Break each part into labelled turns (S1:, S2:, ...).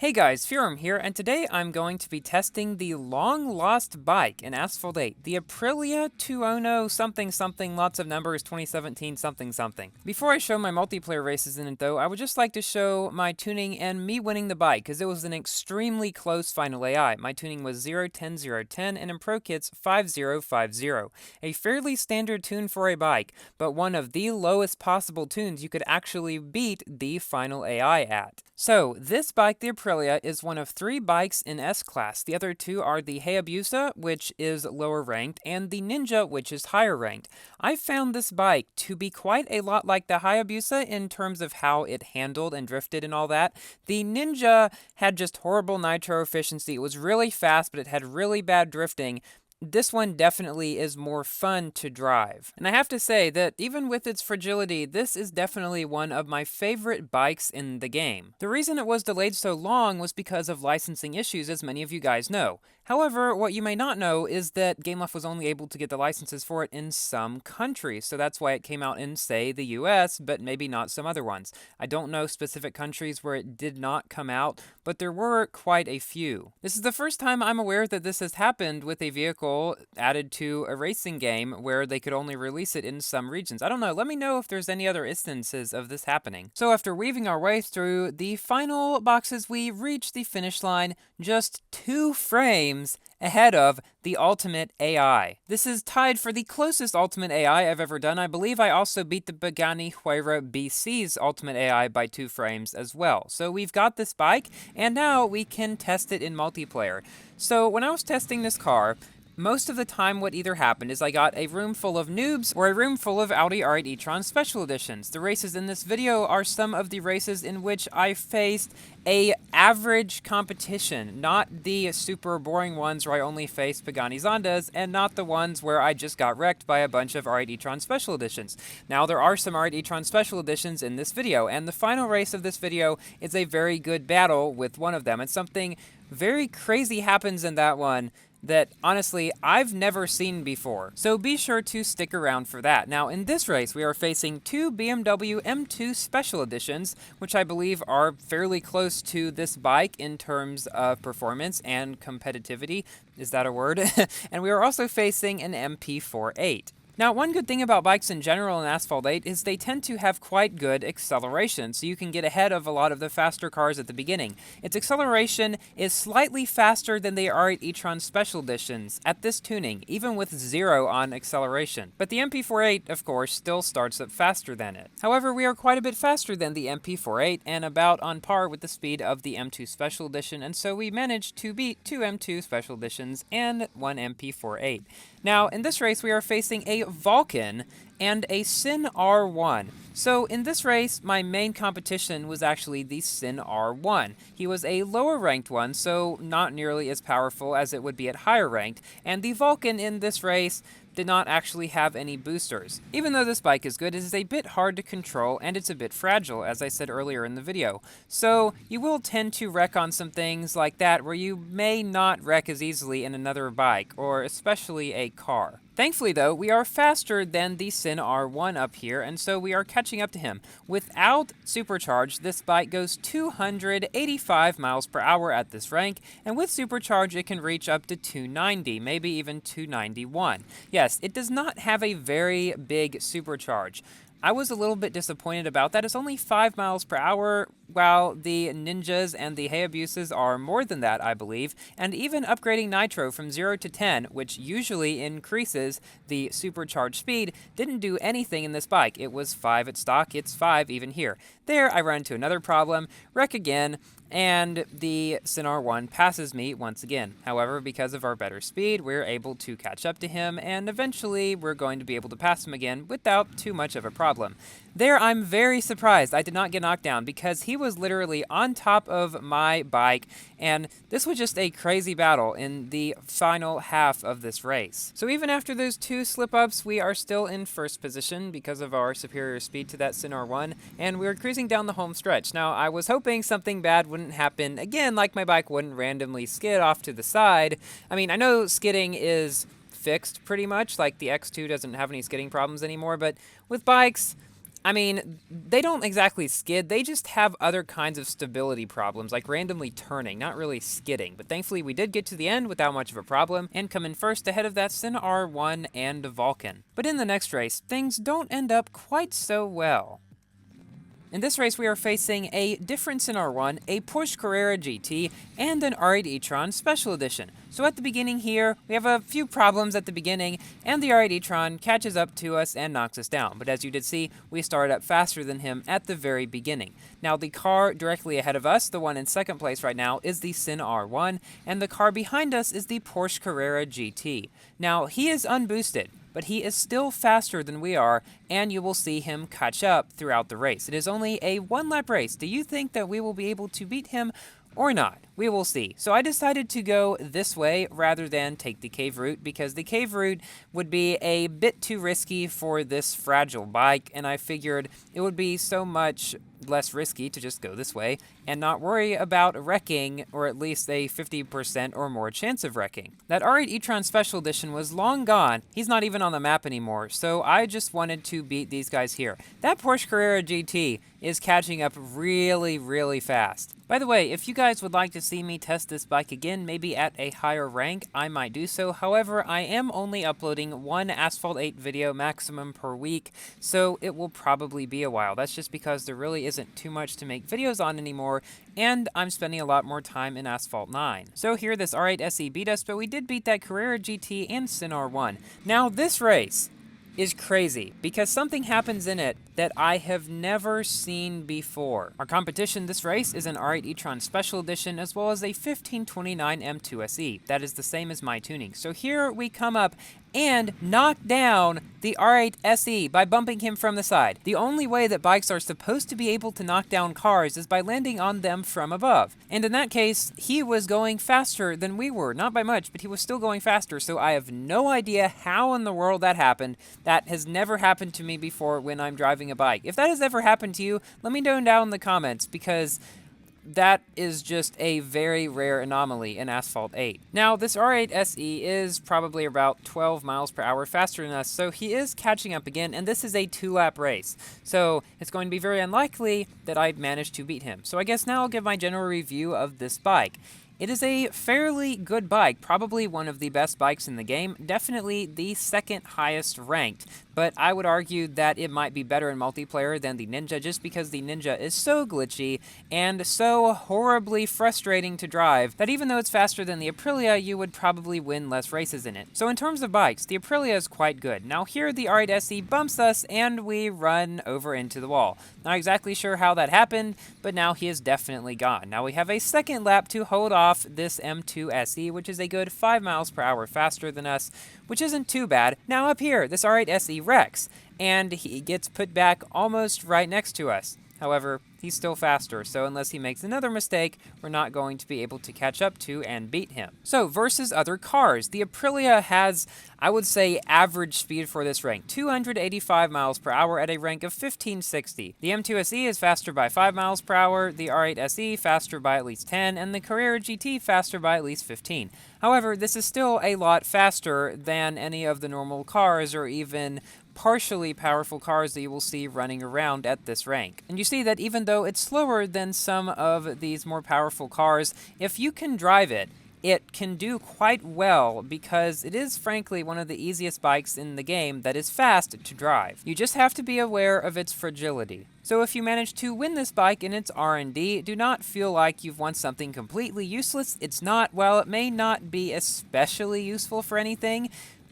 S1: Hey guys, Furum here, and today I'm going to be testing the long-lost bike in Asphalt 8, the Aprilia Tuono something something, lots of numbers, 2017 something something. Before I show my multiplayer races in it though, I would just like to show my tuning and me winning the bike, because it was an extremely close final AI. My tuning was 010-010 and in Pro Kits 5050. A fairly standard tune for a bike, but one of the lowest possible tunes you could actually beat the final AI at. So, this bike, the Aprilia, is one of 3 bikes in S-Class. The other 2 are the Hayabusa, which is lower ranked, and the Ninja, which is higher ranked. I found this bike to be quite a lot like the Hayabusa in terms of how it handled and drifted and all that. The Ninja had just horrible nitro efficiency. It was really fast, but it had really bad drifting. This one definitely is more fun to drive. And I have to say that even with its fragility, this is definitely one of my favorite bikes in the game. The reason it was delayed so long was because of licensing issues, as many of you guys know. However, what you may not know is that GameLeft was only able to get the licenses for it in some countries, so that's why it came out in, say, the US, but maybe not some other ones. I don't know specific countries where it did not come out, but there were quite a few. This is the first time I'm aware that this has happened with a vehicle added to a racing game where they could only release it in some regions. I don't know, let me know if there's any other instances of this happening. So after weaving our way through the final boxes, we reached the finish line just 2 frames ahead of the Ultimate AI. This is tied for the closest Ultimate AI I've ever done. I believe I also beat the Pagani Huayra BC's Ultimate AI by 2 frames as well. So we've got this bike, and now we can test it in multiplayer. So when I was testing this car, most of the time what either happened is I got a room full of noobs or a room full of Audi R8 e-tron Special Editions. The races in this video are some of the races in which I faced a average competition, not the super boring ones where I only faced Pagani Zondas, and not the ones where I just got wrecked by a bunch of R8 e-tron Special Editions. Now there are some R8 e-tron Special Editions in this video, and the final race of this video is a very good battle with one of them, and something very crazy happens in that one that, honestly, I've never seen before. So be sure to stick around for that. Now, in this race, we are facing 2 BMW M2 Special Editions, which I believe are fairly close to this bike in terms of performance and competitivity. Is that a word? And we are also facing an MP48. Now, one good thing about bikes in general in Asphalt 8 is they tend to have quite good acceleration, so you can get ahead of a lot of the faster cars at the beginning. Its acceleration is slightly faster than the R8 e-tron Special Editions at this tuning, even with 0 on acceleration. But the MP48, of course, still starts up faster than it. However, we are quite a bit faster than the MP48 and about on par with the speed of the M2 Special Edition, and so we managed to beat 2 M2 Special Editions and 1 MP48. Now, in this race, we are facing a Vulcan and a Sin R1. So in this race, my main competition was actually the Sin R1. He was a lower ranked one, so not nearly as powerful as it would be at higher ranked, and the Vulcan in this race did not actually have any boosters. Even though this bike is good, it is a bit hard to control and it's a bit fragile, as I said earlier in the video. So you will tend to wreck on some things like that where you may not wreck as easily in another bike, or especially a car. Thankfully though, we are faster than the Sin R1 up here, and so we are catching up to him. Without supercharge, this bike goes 285 miles per hour at this rank, and with supercharge it can reach up to 290, maybe even 291. Yes, it does not have a very big supercharge. I was a little bit disappointed about that. It's only 5 miles per hour, while the Ninjas and the Hayabusas are more than that, I believe, and even upgrading Nitro from 0 to 10, which usually increases the supercharged speed, didn't do anything in this bike. It was 5 at stock, it's 5 even here. There, I run into another problem, wreck again, and the Sin R1 passes me once again. However, because of our better speed, we're able to catch up to him, and eventually we're going to be able to pass him again without too much of a problem. There, I'm very surprised I did not get knocked down, because he was literally on top of my bike, and this was just a crazy battle in the final half of this race. So even after those 2 slip-ups, we are still in first position because of our superior speed to that Sin R1, and we're cruising down the home stretch. Now, I was hoping something bad wouldn't happen again, like my bike wouldn't randomly skid off to the side. I mean, I know skidding is fixed pretty much, like the X2 doesn't have any skidding problems anymore, but with bikes, I mean, they don't exactly skid, they just have other kinds of stability problems, like randomly turning, not really skidding. But thankfully we did get to the end without much of a problem, and come in first ahead of that Sin R1 and Vulcan. But in the next race, things don't end up quite so well. In this race, we are facing a different Sin R1, a Porsche Carrera GT, and an R8 e-tron Special Edition. So at the beginning here, we have a few problems at the beginning, and the R8 e-tron catches up to us and knocks us down. But as you did see, we started up faster than him at the very beginning. Now the car directly ahead of us, the one in second place right now, is the Sin R1, and the car behind us is the Porsche Carrera GT. Now he is unboosted, but he is still faster than we are, and you will see him catch up throughout the race. It is only a one-lap race. Do you think that we will be able to beat him or not? We will see. So I decided to go this way rather than take the cave route, because the cave route would be a bit too risky for this fragile bike, and I figured it would be so much less risky to just go this way and not worry about wrecking, or at least a 50% or more chance of wrecking. That R8 e-tron Special Edition was long gone. He's not even on the map anymore, so I just wanted to beat these guys here. That Porsche Carrera GT is catching up really, really fast. By the way, if you guys would like to see me test this bike again, maybe at a higher rank, I might do so. However, I am only uploading one Asphalt 8 video maximum per week, so it will probably be a while. That's just because there really isn't too much to make videos on anymore, and I'm spending a lot more time in Asphalt 9. So here, this R8 SE beat us, but we did beat that Carrera GT and Sin R1. Now, this race is crazy, because something happens in it that I have never seen before. Our competition this race is an R8 e-tron Special Edition, as well as a 1529 M2 SE. That is the same as my tuning. So here we come up and knock down the R8 SE by bumping him from the side. The only way that bikes are supposed to be able to knock down cars is by landing on them from above. And in that case, he was going faster than we were. Not by much, but he was still going faster, so I have no idea how in the world that happened. That has never happened to me before when I'm driving a bike. If that has ever happened to you, let me know down in the comments, because that is just a very rare anomaly in Asphalt 8. Now, this R8 SE is probably about 12 miles per hour faster than us, so he is catching up again, and this is a 2-lap race. So it's going to be very unlikely that I'd manage to beat him. So I guess now I'll give my general review of this bike. It is a fairly good bike, probably one of the best bikes in the game, definitely the second highest ranked, but I would argue that it might be better in multiplayer than the Ninja, just because the Ninja is so glitchy and so horribly frustrating to drive that even though it's faster than the Aprilia, you would probably win less races in it. So in terms of bikes, the Aprilia is quite good. Now here the R8 SE bumps us and we run over into the wall. Not exactly sure how that happened, but now he is definitely gone. Now we have a second lap to hold off this M2 SE, which is a good 5 miles per hour faster than us, which isn't too bad. Now up here, this R8 SE wrecks, and he gets put back almost right next to us. However, he's still faster, so unless he makes another mistake, we're not going to be able to catch up to and beat him. So, versus other cars, the Aprilia has, I would say, average speed for this rank, 285 miles per hour at a rank of 1560. The M2 SE is faster by 5 miles per hour, the R8 SE faster by at least 10, and the Carrera GT faster by at least 15. However, this is still a lot faster than any of the normal cars, or even partially powerful cars that you will see running around at this rank. And you see that even though it's slower than some of these more powerful cars, if you can drive it, it can do quite well, because it is frankly one of the easiest bikes in the game that is fast to drive. You just have to be aware of its fragility. So if you manage to win this bike in its R&D, do not feel like you've won something completely useless. It's not. While it may not be especially useful for anything,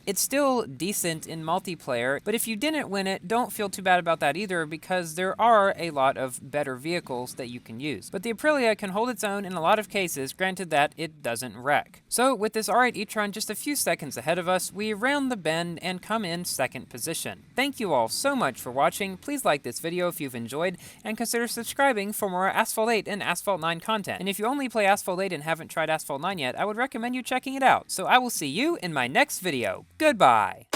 S1: it's still decent in multiplayer, but if you didn't win it, don't feel too bad about that either, because there are a lot of better vehicles that you can use. But the Aprilia can hold its own in a lot of cases, granted that it doesn't wreck. So with this R8 e-tron just a few seconds ahead of us, we round the bend and come in second position. Thank you all so much for watching. Please like this video if you've enjoyed, and consider subscribing for more Asphalt 8 and Asphalt 9 content. And if you only play Asphalt 8 and haven't tried Asphalt 9 yet, I would recommend you checking it out. So I will see you in my next video. Goodbye.